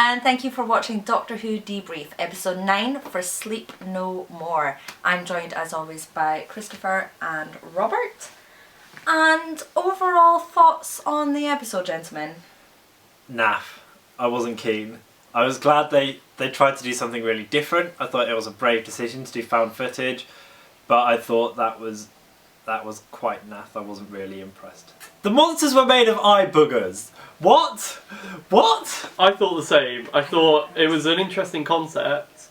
and thank you for watching Doctor Who Debrief, episode 9 for Sleep No More. I'm joined as always by Christopher and Robert. And overall thoughts on the episode, gentlemen? Naff. I wasn't keen. I was glad they tried to do something really different. I thought it was a brave decision to do found footage, but I thought that was quite naff. I wasn't really impressed. The monsters were made of eye boogers. What? I thought the same. I thought it was an interesting concept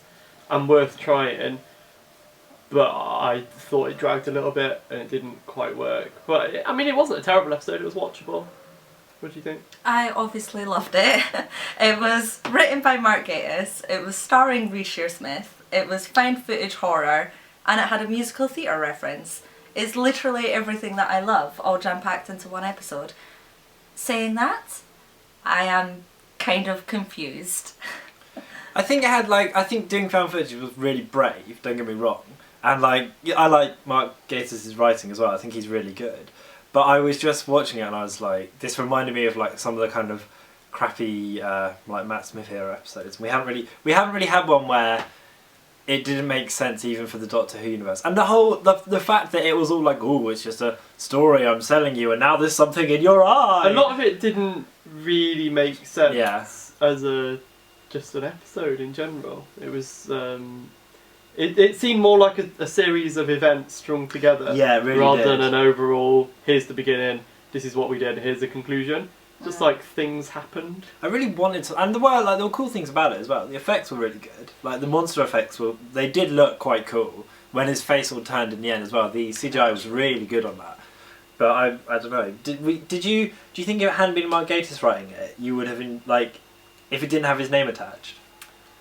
and worth trying, but I thought it dragged a little bit and it didn't quite work. But I mean, it wasn't a terrible episode. It was watchable. What do you think? I obviously loved it. It was written by Mark Gatiss, it was starring Reece Shearsmith, it was found footage horror, and it had a musical theatre reference. It's literally everything that I love, all jam-packed into one episode. Saying that, I am kind of confused. I think doing found footage was really brave, don't get me wrong. And I like Mark Gatiss' writing as well, I think he's really good. But I was just watching it and I was like, this reminded me of some of the kind of crappy Matt Smith era episodes. We haven't really had one where it didn't make sense even for the Doctor Who universe. And the fact that it was all oh, it's just a story I'm selling you and now there's something in your eye. A lot of it didn't really make sense as just an episode in general. It was it seemed more like a series of events strung together, really rather did. than an overall, here's the beginning, this is what we did, here's the conclusion. Just things happened. I really wanted to, and there were cool things about it as well. The effects were really good. The monster effects they did look quite cool when his face all turned in the end as well. The CGI was really good on that. But I don't know. Do you think if it hadn't been Mark Gatiss writing it, you would have been if it didn't have his name attached?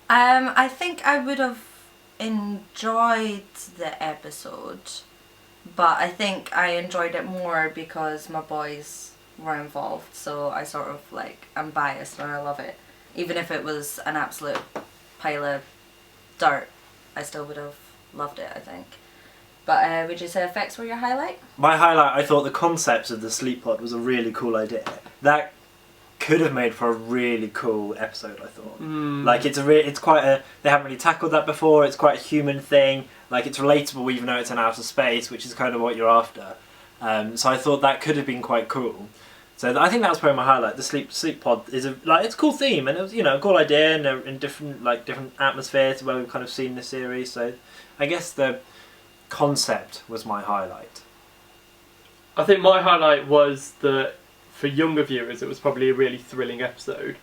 I think I would have enjoyed the episode, but I think I enjoyed it more because my boys were involved, so I sort of I'm biased and I love it. Even if it was an absolute pile of dirt, I still would have loved it, I think. But would you say effects were your highlight? My highlight, I thought the concept of the sleep pod was a really cool idea. That could have made for a really cool episode, I thought. It's quite a, they haven't really tackled that before, it's quite a human thing, it's relatable even though it's in outer space, which is kind of what you're after. So I thought that could have been quite cool. So I think that was probably my highlight. The sleep pod is it's a cool theme and it was a cool idea and they're in different atmospheres where we've kind of seen the series. So I guess the concept was my highlight. I think my highlight was that for younger viewers, it was probably a really thrilling episode.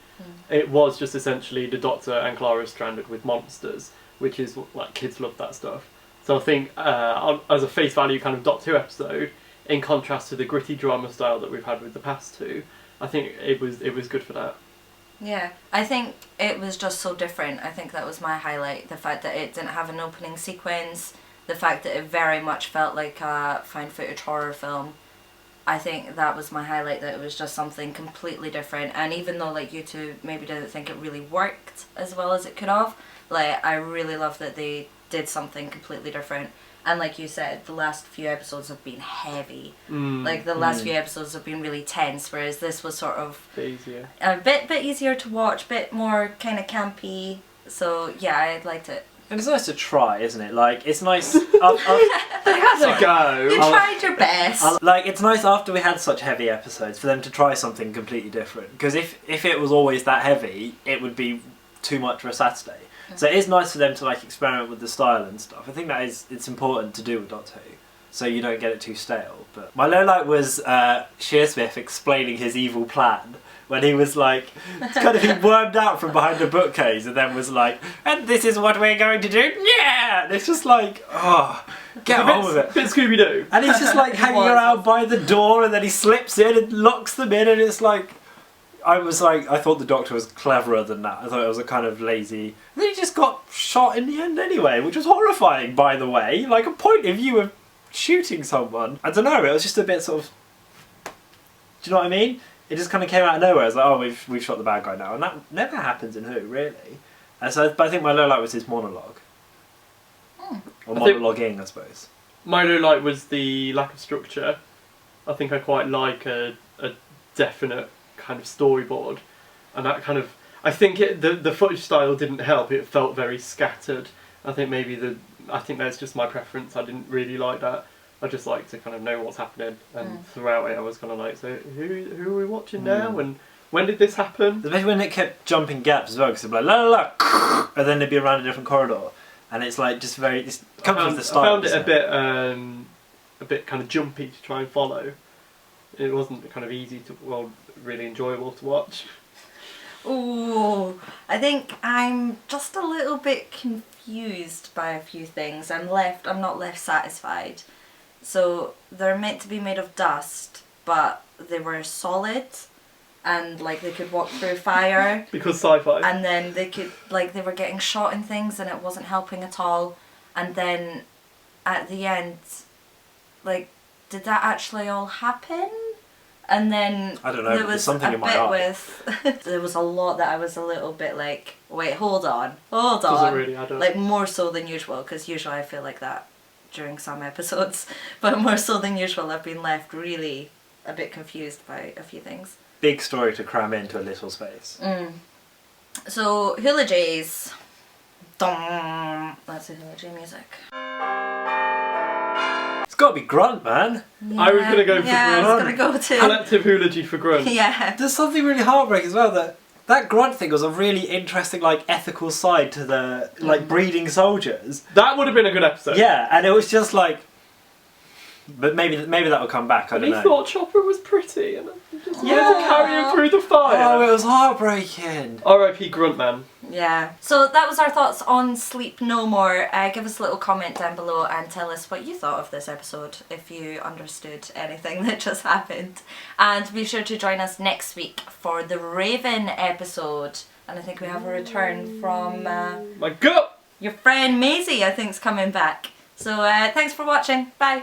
It was just essentially the Doctor and Clara stranded with monsters, which is kids love that stuff. So I think as a face value kind of Doctor Who episode, in contrast to the gritty drama style that we've had with the past two, I think it was good for that. Yeah, I think it was just so different. I think that was my highlight. The fact that it didn't have an opening sequence, the fact that it very much felt like a found footage horror film. I think that was my highlight, that it was just something completely different. And even though you two maybe didn't think it really worked as well as it could have, I really love that they did something completely different. And like you said, the last few episodes have been heavy. The last few episodes have been really tense, whereas this was sort of easier. A bit easier to watch, bit more kind of campy. So yeah, I liked it. And it's nice to try, isn't it? It's nice. They had to go. You tried your best. It's nice after we had such heavy episodes for them to try something completely different. Because if it was always that heavy, it would be too much for a Saturday. So it is nice for them to experiment with the style and stuff. I think it's important to do with Doctor Who, so you don't get it too stale. But my low light was Shearsmith explaining his evil plan when he was he wormed out from behind a bookcase and then was and this is what we're going to do. Yeah, and it's just get on with it. Bit Scooby Doo. And he's just hanging around by the door and then he slips in and locks them in and it's I thought the Doctor was cleverer than that. I thought it was a kind of lazy. And then he just got shot in the end anyway, which was horrifying, by the way. A point of view of shooting someone. I don't know. It was just a bit sort of. Do you know what I mean? It just kind of came out of nowhere. It's we've shot the bad guy now, and that never happens in Who, really. And so, but I think my low light was his monologue, or monologuing, I suppose. My low light was the lack of structure. I think I quite like a definite kind of storyboard, and that kind of I think the footage style didn't help. It felt very scattered. I think I think that's just my preference. I didn't really like that. I just like to kind of know what's happening, and throughout it I was kind of like, so who are we watching now, and when did this happen? Especially when it kept jumping gaps as well, because it'd be like la la la, and then it'd be around a different corridor, and it's like just very. It comes with the style. I found it a bit kind of jumpy to try and follow. It wasn't kind of easy to, really enjoyable to watch. Ooh, I think I'm just a little bit confused by a few things. I'm not left satisfied. So they're meant to be made of dust, but they were solid, and like they could walk through fire. Because sci-fi. And then they were getting shot in things, and it wasn't helping at all. And then at the end, like, did that actually all happen? And then I don't know. There was something in my eye. there was a lot that I was a little bit like, wait, hold on. Does it really add up? Like more so than usual, because usually I feel like that during some episodes, but more so than usual, I've been left really a bit confused by a few things. Big story to cram into a little space. So Hula Jays, dong. That's the Hula J music. It's got to be Grunt, man. Yeah, I was going to go for Grunt. I was going to go too. Collective Hulagy for Grunt. Yeah. There's something really heartbreaking as well, that Grunt thing was a really interesting, like, ethical side to the, like, breeding soldiers. That would have been a good episode. Yeah, and it was just like, but maybe that will come back. I don't know. He thought Chopper was pretty, and just wanted to carry him through the fire. Oh, it was heartbreaking. R.I.P. Gruntman. Yeah. So that was our thoughts on Sleep No More. Give us a little comment down below and tell us what you thought of this episode, if you understood anything that just happened. And be sure to join us next week for the Raven episode. And I think we have a return from My gut! your friend Maisie, I think, is coming back. So thanks for watching. Bye.